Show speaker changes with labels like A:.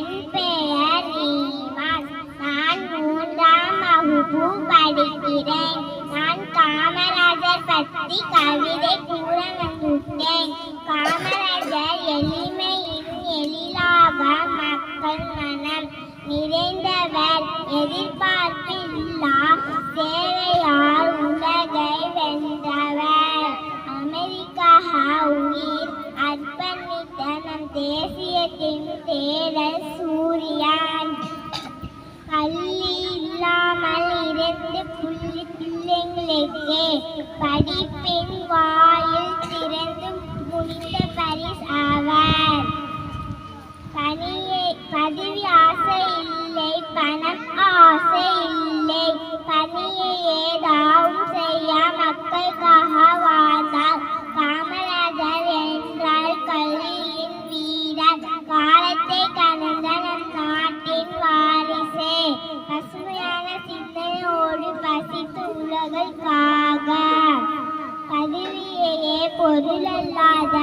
A: என் பெயர் ரீமாஸ். நான் 3ஆம் வகுப்பு படிக்கிறேன். நான் காமராஜர் பற்றி கவிதை கூற வந்துட்டேன். காமராஜர் எளிமையின் எழிலாக மக்கள் மனம் நிறைந்தவர். எதிர்பார்ப்பில்லா சேவையால் உலகை வென்றவர். அமெரிக்காக உயிர் அர்ப்பணித்த நம் தேசியத்தின் தேடல் சூரியன். பள்ளி இல்லாமல் 2 பிள்ளைங்களுக்கே படிப்பின் வாயில் திறந்து முடித்த பரிசு அவர். பதவி ஆசை இல்லை, பணம் ஆசை இல்லை. பணியை ஏதாவது செய்ய மக்களுக்காக வாழ்ந்தார். காமராஜர் என்றால் கல்வியின் வீரர். காலத்தை கடந்த நம் நாட்டின் வாரிசே. பசுமையான சிந்தனையோடு பசித்து உலகிற்காக பதவியையே பொருளல்லாத